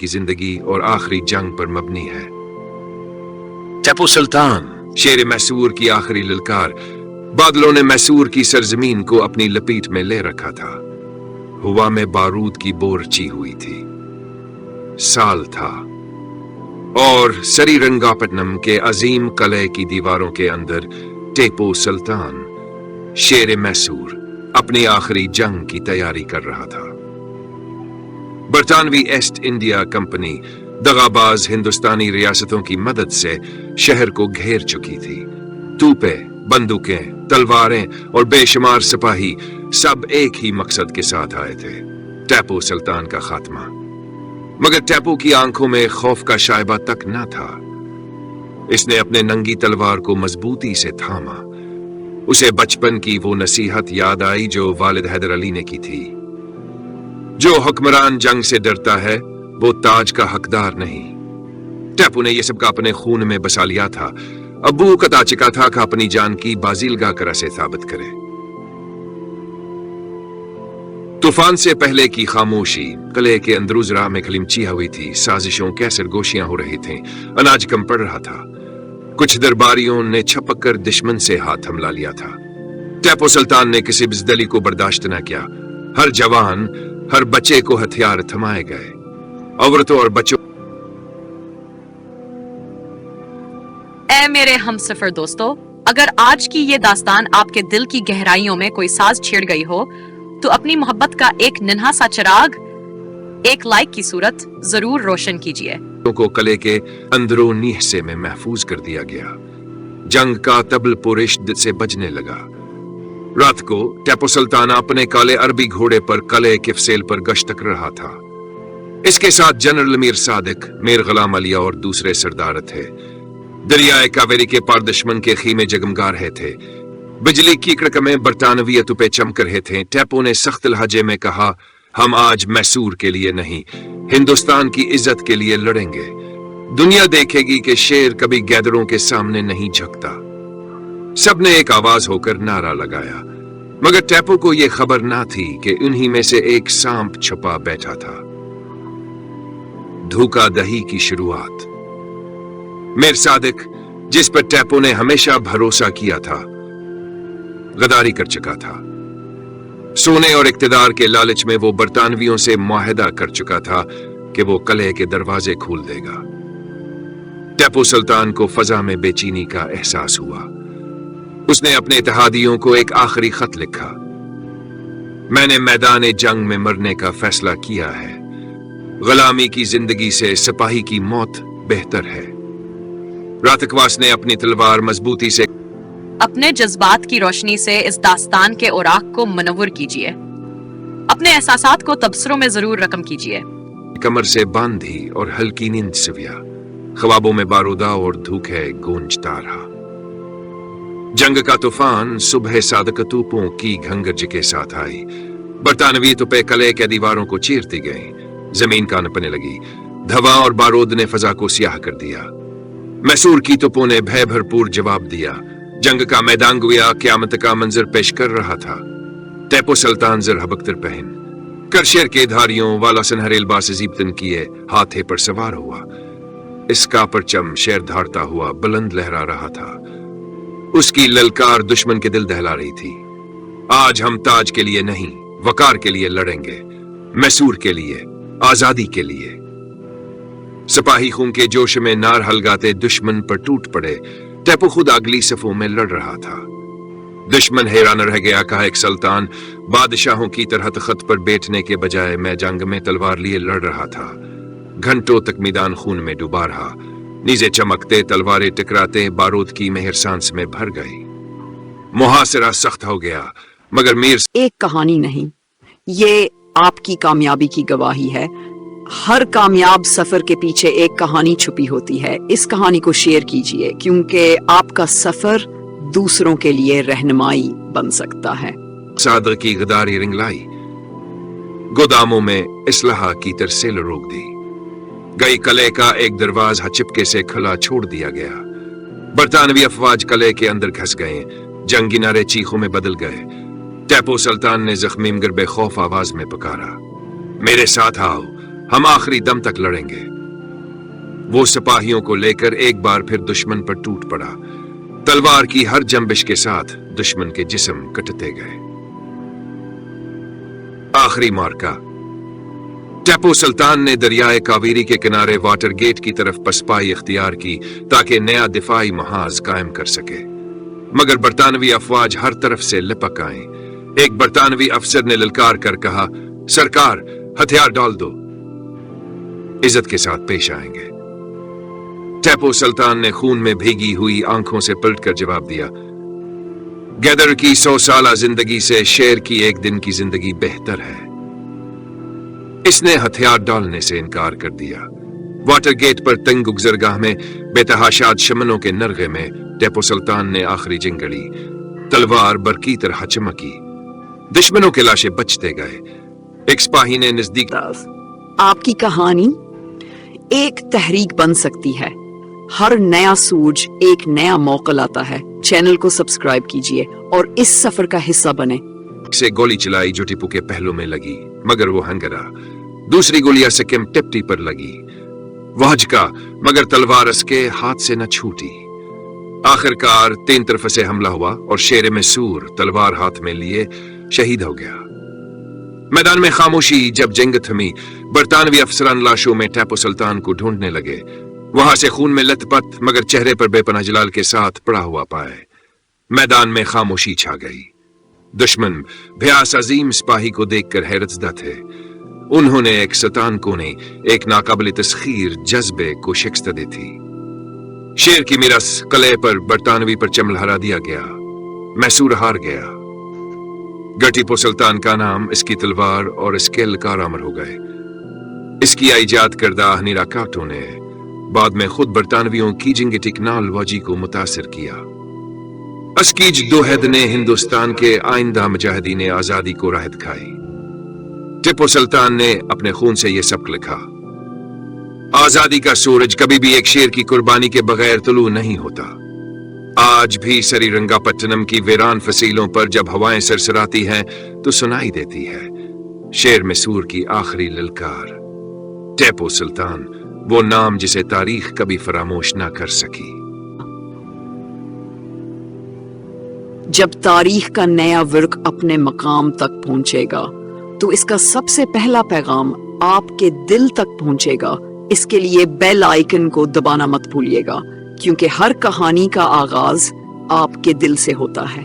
की जिंदगी और आखिरी जंग पर मबनी है। टेपू सुल्तान, शेर मैसूर की आखिरी ललकार। बादलों ने मैसूर की सरजमीन को अपनी लपेट में ले रखा था। हवा में बारूद की बोरची हुई थी। साल था और श्रीरंगापट्टनम के अजीम किले की दीवारों के अंदर टेपू सुल्तान, शेर मैसूर, अपनी आखिरी जंग की तैयारी कर रहा था। बरतानवी ईस्ट इंडिया कंपनी दगाबाज हिंदुस्तानी रियासतों की मदद से शहर को घेर चुकी थी। तोपें, बंदूकें, तलवारें और बेशुमार सिपाही सब एक ही मकसद के साथ आए थे, टेपू सुल्तान का खात्मा। मगर टेपू की आंखों में खौफ का शायबा तक न था। इसने अपने नंगी तलवार को मजबूती से थामा। उसे बचपन की वो नसीहत याद आई जो वालिद हैदर अली ने की थी, जो हुक्मरान जंग से डरता है वो ताज का हकदार नहीं। टेपू ने यह सब का अपने खून में बसा लिया था। अब्बू कता चिका था कि अपनी जान की बाजी लगा कर ऐसे साबित करे। तूफान से पहले की खामोशी किले के अंदरूजरा में खलिमचिया हुई थी। साजिशों के सरगोशियां हो रही थीं। अनाज कम पड़ रहा था। कुछ दरबारियों ने छपक कर दुश्मन से हाथ थमला लिया था। टेपू सुल्तान ने किसी बिजदली को बर्दाश्त न किया। हर जवान, हर बच्चे को हथियार थमाए गए। औरतों और बच्चों। ऐ मेरे हमसफर दोस्तों, अगर आज की ये दास्तान आपके दिल की गहराइयों में कोई साज छेड़ गई हो तो अपनी मोहब्बत का एक नन्हा सा चिराग एक लाइक की सूरत जरूर रोशन कीजिए। को किले के अंदरूनी हिस्से में महफूज कर दिया गया। जंग का तबल पुरिश से बजने लगा। रात को टेपू सुल्तान अपने काले अरबी घोड़े पर किले के फसेल पर गश्त कर रहा था। इसके साथ जनरल मीर सादिक, मीर गुलाम अली और दूसरे सरदार थे। दरियाए कावेरी के पार दुश्मन के खीमे जगमगा रहे थे। बिजली की कड़कमें बरतानवी तुपे चमक रहे थे। टेपू ने सख्त लहजे में कहा, हम आज मैसूर के लिए नहीं, हिंदुस्तान की इज्जत के लिए लड़ेंगे। दुनिया देखेगी कि शेर कभी गैदरों के सामने नहीं झुकता। सबने एक आवाज होकर नारा लगाया, मगर टेपू को यह खबर ना थी कि उन्हीं में से एक सांप छुपा बैठा था। धोखा दही की शुरुआत। मीर सादिक, जिस पर टेपू ने हमेशा भरोसा किया था, गद्दारी कर चुका था। सोने और इक्तिदार के लालच में वो बरतानवियों से मुआहदा कर चुका था कि वो किले के दरवाजे खोल देगा। टेपू सुल्तान को फजा में बेचैनी का एहसास हुआ। उसने अपने इत्तेहादियों को एक आखिरी खत लिखा, मैंने मैदान जंग में मरने का फैसला किया है। गुलामी की जिंदगी से सिपाही की मौत बेहतर है। रातकवास ने अपनी तलवार मजबूती से अपने जज्बात की रोशनी से इस दास्तान के औराक को मुनव्वर कीजिए। अपने एहसासात को तबसरों में जरूर रकम कीजिए। कमर से बांधी और हल्की नींद सविया। ख्वाबों में बारूदा और धूखे गूंजता रहा। जंग का तूफान सुबह सादक तूपों की घंगरज के साथ आई। बरतानवी तुपे किले के दीवारों को चीरती गई। जमीन कांपने लगी। धवा और बारूद ने फजा को स्याह कर दिया। मैसूर की तुपों ने भय भरपूर जवाब दिया। जंग का मैदान गोया क़यामत का मंजर पेश कर रहा था। टेपू सुल्तान जर हबख्तर पहन कर शेर के धारियों वाला सनहरे लिबास जीबतन किए हाथे पर सवार हुआ। इसका परचम शेर धारता हुआ बुलंद लहरा रहा था। उसकी ललकार दुश्मन के दिल दहला रही थी। आज हम ताज के लिए नहीं, वकार के लिए लड़ेंगे, मैसूर के लिए, आजादी के लिए। सिपाही खून के जोश में नार हलगाते दुश्मन पर टूट पड़े। टेपू खुद अगली सफों में लड़ रहा था। दुश्मन हैरान रह गया। कहा, एक सुल्तान बादशाहों की तरह तख्त पर बैठने के बजाय मैं जंग में तलवार लिए लड़ रहा था। घंटों तक मैदान खून में डूबा रहा। नीजे चमकते, तलवारें टकराते, बारूद की मेहर सांस में भर गई। मुहासिरा सख्त हो गया, मगर मीर एक कहानी नहीं, ये आपकी कामयाबी की गवाही है। हर कामयाब सफर के पीछे एक कहानी छुपी होती है। इस कहानी को शेयर कीजिए, क्योंकि आपका सफर दूसरों के लिए रहनुमाई बन सकता है। सादक की गद्दारी रिंगलाई। गोदामों में इसलाह की तरसेल रोक दी गई। किले का एक दरवाजा चिपके से खुला छोड़ दिया गया। बरतानवी अफवाज किले के अंदर घस गए। जंगी नारे चीखों में बदल गए। टेपू सुल्तान ने जख्मी मगर बेखौफ आवाज में पुकारा, मेरे साथ आओ, हम आखिरी दम तक लड़ेंगे। वो सिपाहियों को लेकर एक बार फिर दुश्मन पर टूट पड़ा। तलवार की हर जंबिश के साथ दुश्मन के जिस्म कटते गए। आखिरी मार्का। टिपू सुल्तान ने दरियाए कावेरी के किनारे वाटर गेट की तरफ पसपाई इख्तियार की ताकि नया दिफाई महाज कायम कर सके, मगर बरतानवी अफवाज हर तरफ से लिपक आए। एक बरतानवी अफसर ने ललकार कर कहा, सरकार हथियार डाल दो, इज्जत के साथ पेश आएंगे। टिपू सुल्तान ने खून में भीगी हुई आंखों से पलटकर जवाब दिया, गदर की 100 साला जिंदगी से शेर की एक दिन की जिंदगी बेहतर है। इसने हथियार डालने से इनकार कर दिया। वाटर गेट पर तंग गुजरगाह में बेतहाशात शमनों के नरगे में टिपू सुल्तान ने आखिरी जिंगड़ी। तलवार बरकी तरह चमकी। दुश्मनों के लाशें बचते गए। एक सिपाही ने नजदीक, आपकी कहानी एक तहरीक बन सकती है। हर नया सूरज एक नया मौका लाता है। चैनल को सब्सक्राइब कीजिए और इस सफर का हिस्सा बने। से गोली चलाई जो टिपू के पहलू में लगी, मगर वो हंगरा। दूसरी गोली सिक्किम टिप्टी पर लगी। वह झुका, मगर तलवार उसके हाथ से न छूटी। आखिरकार 3 तरफ से हमला हुआ और शेर मैसूर तलवार हाथ में लिए शहीद हो गया। मैदान में खामोशी। जब जंग थमी, बरतानवी अफसरान लाशों में टिपू सुल्तान को ढूंढने लगे। वहां से खून में लथपथ मगर चेहरे पर बेपनाह जलाल के साथ पड़ा हुआ पाए। मैदान में खामोशी छा गई। दुश्मन भयास अजीम सिपाही को देखकर हैरतज़दा थे। उन्होंने एक शैतान को नहीं, एक नाकाबिल तस्खीर जज्बे को शिकस्त दी थी। शेर की मिरस कले पर बरतानवी पर चमलहरा दिया गया। मैसूर हार गया। टिपू सुल्तान का नाम इसकी तलवार और इसके कारआमद हो गए। इसकी इजाद करदा हनीरा काटो ने बाद में खुद बरतानवियों की जिंग टेक्नोलॉजी को मुतासिर किया। अस्कीज दोहद ने हिंदुस्तान के आइंदा मुजाहिदीन आजादी को राह दिखाई। टिपू सुल्तान ने अपने खून से यह सबक लिखा, आजादी का सूरज कभी भी एक शेर की कुर्बानी के बगैर तुलू नहीं होता। आज भी श्रीरंगापट्टनम की वीरान फसीलों पर जब हवाएं सरसराती हैं तो सुनाई देती है शेर मैसूर की आखिरी ललकार। टिपू सुल्तान, वो नाम जिसे तारीख कभी फरामोश ना कर सकी। जब तारीख का नया वर्क अपने मकाम तक पहुंचेगा तो इसका सबसे पहला पैगाम आपके दिल तक पहुंचेगा। इसके लिए बेल आइकन को दबाना मत भूलिएगा, क्योंकि हर कहानी का आगाज आपके दिल से होता है।